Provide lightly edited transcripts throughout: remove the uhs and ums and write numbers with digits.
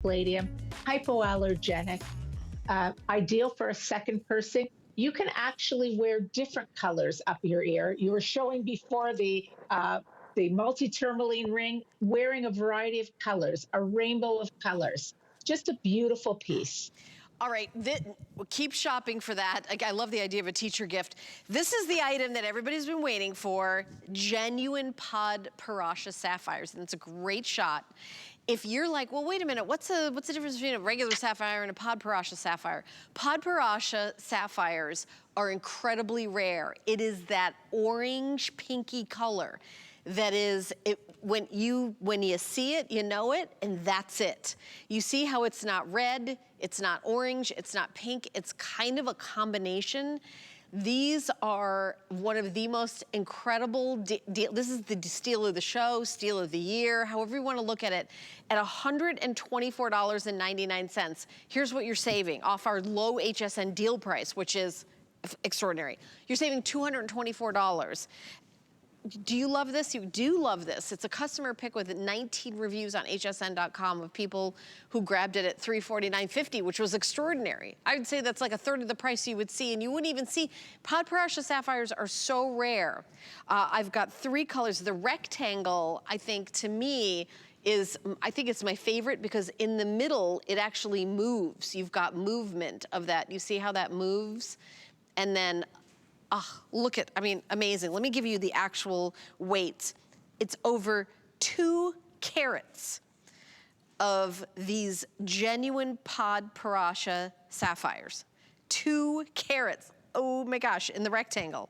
palladium, hypoallergenic, ideal for a second piercing. You can actually wear different colors up your ear. You were showing before the multi-tourmaline ring, wearing a variety of colors, a rainbow of colors. Just a beautiful piece. All right, keep shopping for that. I love the idea of a teacher gift. This is the item that everybody's been waiting for, genuine Padparadscha sapphires, and it's a great shot. If you're like, well, wait a minute, what's the difference between a regular sapphire and a Padparadscha sapphire? Padparadscha sapphires are incredibly rare. It is that orange pinky color that is, when you see it, you know it, and that's it. You see how it's not red, it's not orange, it's not pink, it's kind of a combination. These are one of the most incredible this is the steal of the show, steal of the year, however you want to look at it, at $124.99. Here's what you're saving off our low HSN deal price, which is extraordinary. You're saving $224. Do you love this? You do love this. It's a customer pick with 19 reviews on hsn.com of people who grabbed it at $349.50, which was extraordinary. I would say that's like a third of the price you would see, and you wouldn't even see. Padparadscha sapphires are so rare. I've got 3 colors. The rectangle, I think, to me, I think it's my favorite because in the middle, it actually moves. You've got movement of that. You see how that moves? And then look at, I mean, amazing. Let me give you the actual weight. It's over 2 carats of these genuine Padparadscha sapphires. 2 carats. Oh my gosh, in the rectangle.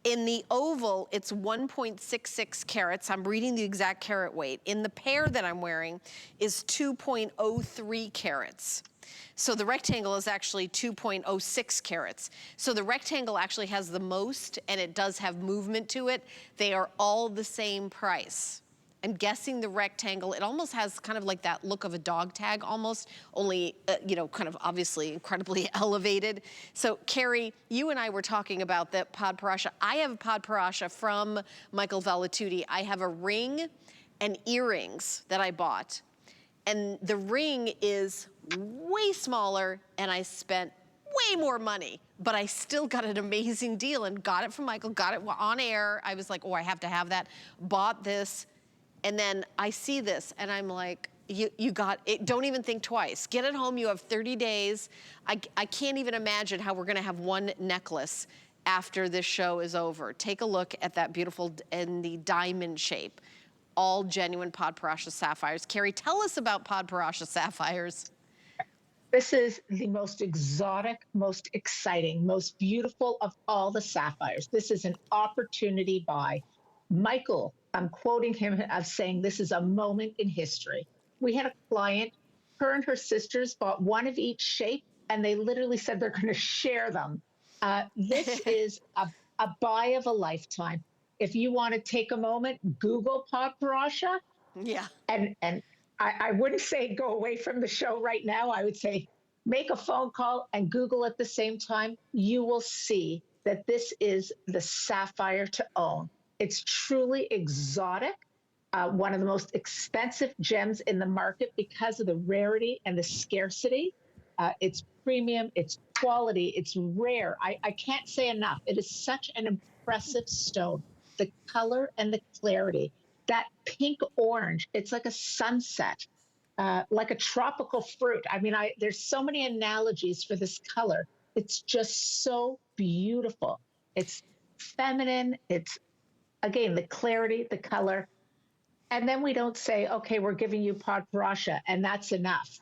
In the oval, it's 1.66 carats. I'm reading the exact carat weight. In the pair that I'm wearing is 2.03 carats. So the rectangle is actually 2.06 carats. So the rectangle actually has the most, and it does have movement to it. They are all the same price. I'm guessing the rectangle, it almost has kind of like that look of a dog tag almost, only, you know, kind of obviously incredibly elevated. So Carrie, you and I were talking about the Padparadscha. I have a Padparadscha from Michael Valitutti. I have a ring and earrings that I bought. And the ring is way smaller, and I spent way more money, but I still got an amazing deal and got it from Michael, got it on air. I was like, oh, I have to have that. Bought this, and then I see this, and I'm like, you got it. Don't even think twice. Get it home. You have 30 days. I can't even imagine how we're gonna have one necklace after this show is over. Take a look at that beautiful in the diamond shape. All genuine Padparadscha sapphires. Carrie, tell us about Padparadscha sapphires. This is the most exotic, most exciting, most beautiful of all the sapphires. This is an opportunity buy. Michael, I'm quoting him as saying this is a moment in history. We had a client, her and her sisters bought one of each shape, and they literally said they're going to share them. This is a buy of a lifetime. If you want to take a moment, Google Padparadscha. Yeah. And I wouldn't say go away from the show right now. I would say make a phone call and Google at the same time. You will see that this is the sapphire to own. It's truly exotic, one of the most expensive gems in the market because of the rarity and the scarcity. It's premium, it's quality, it's rare. I can't say enough. It is such an impressive stone. The color and the clarity, that pink orange, it's like a sunset, like a tropical fruit. I mean, there's so many analogies for this color. It's just so beautiful. It's feminine. It's, again, the clarity, the color. And then we don't say, okay, we're giving you Padparadscha, and that's enough.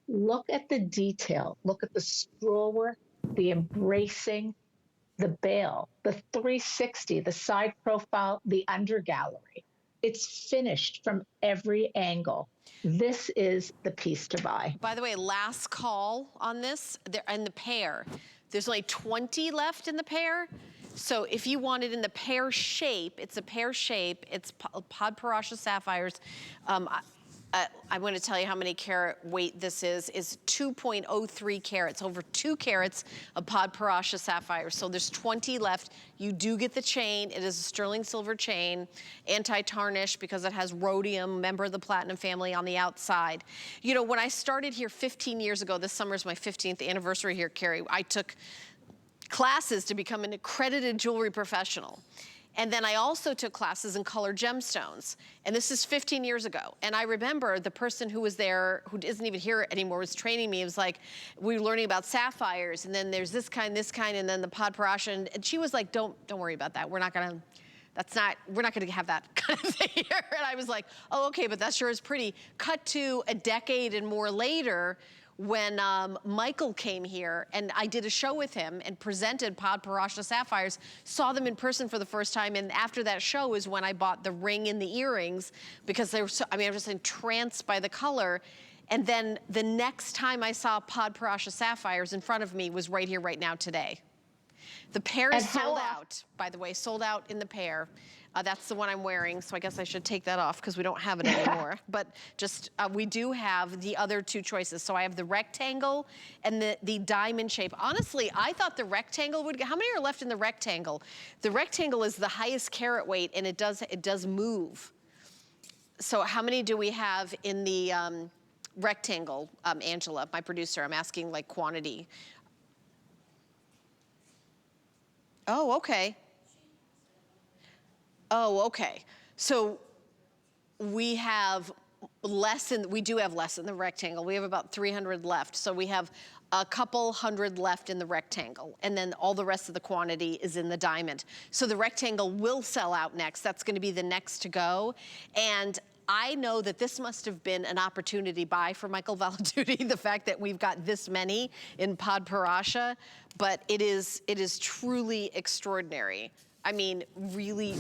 Look at the detail. Look at the scrollwork, the embracing, the bail, the 360, the side profile, the under gallery. It's finished from every angle. This is the piece to buy. By the way, last call on this, in the pair. There's only 20 left in the pair. So if you want it in the pear shape, it's a pear shape. It's Padparadscha sapphires. I'm going to tell you how many carat weight this is 2.03 carats, over 2 carats of Padparadscha sapphire. So there's 20 left. You do get the chain. It is a sterling silver chain, anti-tarnish because it has rhodium, member of the platinum family on the outside. You know, when I started here 15 years ago, this summer is my 15th anniversary here, Carrie, I took classes to become an accredited jewelry professional. And then I also took classes in colored gemstones. And this is 15 years ago. And I remember the person who was there, who isn't even here anymore, was training me. It was like, we were learning about sapphires, and then there's this kind, and then the Padparadscha. And she was like, don't worry about that. We're not gonna have that kind of thing here. And I was like, oh, okay, but that sure is pretty. Cut to a decade and more later, when Michael came here, and I did a show with him and presented Padparadscha sapphires, saw them in person for the first time, and after that show is when I bought the ring and the earrings, because they were so, I mean, I was just entranced by the color. And then the next time I saw Padparadscha sapphires in front of me was right here, right now, today. The Pear is sold out, by the way, sold out in the Pear. That's the one I'm wearing, so I guess I should take that off because we don't have it anymore. But just, we do have the other two choices. So I have the rectangle and the diamond shape. Honestly, I thought the rectangle would, how many are left in the rectangle? The rectangle is the highest carat weight, and it does move. So how many do we have in the rectangle, Angela, my producer? I'm asking like quantity. Oh, okay. Oh, okay. So we have we do have less in the rectangle. We have about 300 left. So we have a couple hundred left in the rectangle. And then all the rest of the quantity is in the diamond. So the rectangle will sell out next. That's going to be the next to go. And I know that this must have been an opportunity buy for Michael Valitutti, the fact that we've got this many in Padparadscha, but it is truly extraordinary. I mean, really,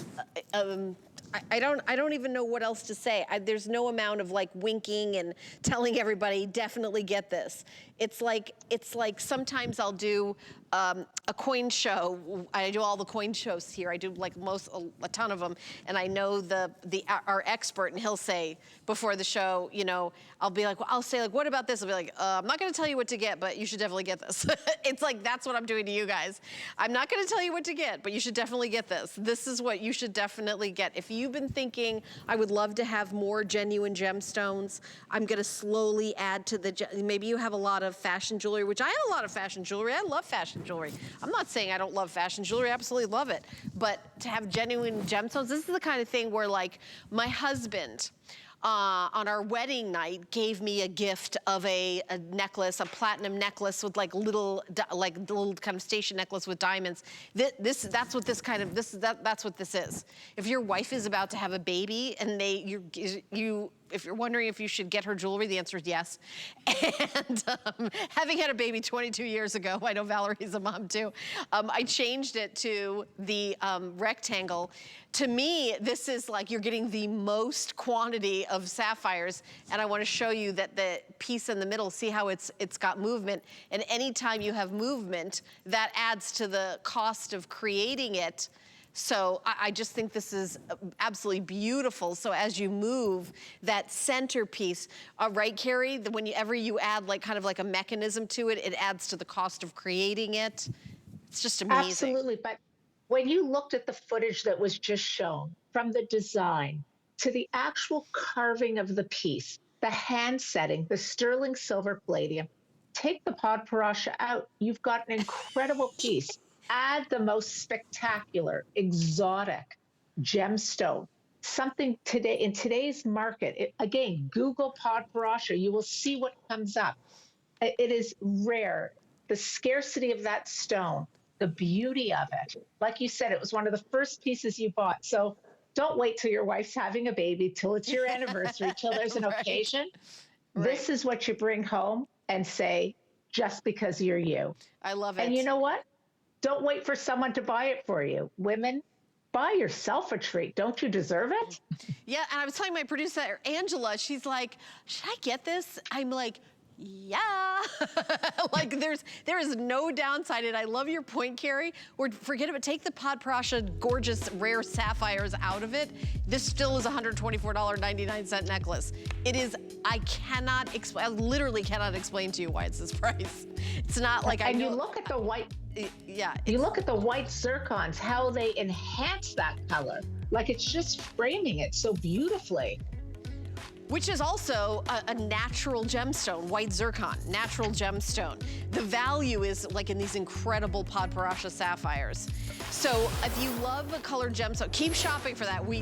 I don't even know what else to say. There's no amount of like winking and telling everybody definitely get this. It's like sometimes I'll do a coin show. I do all the coin shows here. I do like a ton of them, and I know our expert, and he'll say before the show, you know, I'll say like, what about this? I'll be like, I'm not going to tell you what to get, but you should definitely get this. It's like that's what I'm doing to you guys. I'm not going to tell you what to get, but you should definitely get this. This is what you should definitely get. If you've been thinking, I would love to have more genuine gemstones, I'm going to slowly add to maybe you have a lot of fashion jewelry, which I have a lot of fashion jewelry. I love fashion jewelry. I'm not saying I don't love fashion jewelry. I absolutely love it. But to have genuine gemstones, this is the kind of thing where like my husband, on our wedding night, gave me a gift of a necklace, a platinum necklace with like little kind of station necklace with diamonds. That's what this is. If your wife is about to have a baby and if you're wondering if you should get her jewelry, the answer is yes. And having had a baby 22 years ago, I know Valerie's a mom too, I changed it to the rectangle. To me, this is like you're getting the most quantity of sapphires, and I want to show you that the piece in the middle, see how it's got movement, and anytime you have movement, that adds to the cost of creating it. So I just think this is absolutely beautiful. So as you move that centerpiece, right, Carrie, whenever you add like kind of like a mechanism to it, it adds to the cost of creating it. It's just amazing. Absolutely. But when you looked at the footage that was just shown, from the design to the actual carving of the piece, the hand setting, the sterling silver palladium, take the Padparadscha out, you've got an incredible piece. Add the most spectacular, exotic gemstone, something today in today's market. Again, Google Padparadscha, you will see what comes up. It is rare. The scarcity of that stone, the beauty of it. Like you said, it was one of the first pieces you bought. So don't wait till your wife's having a baby, till it's your anniversary, till there's an occasion. Right. This is what you bring home and say, just because you're you. I love it. And you know what? Don't wait for someone to buy it for you. Women, buy yourself a treat. Don't you deserve it? Yeah, and I was telling my producer, Angela, she's like, should I get this? I'm like, yeah. Like there is no downside, and I love your point, Carrie. Or forget about, take the Padparadscha gorgeous rare sapphires out of it. This still is a $124.99 necklace. It is, I literally cannot explain to you why it's this price. It's not like and you look at the white, yeah. you look at the white zircons, how they enhance that color. Like it's just framing it so beautifully. Which is also a natural gemstone, white zircon, natural gemstone. The value is like in these incredible Padparadscha sapphires. So if you love a colored gemstone, keep shopping for that. We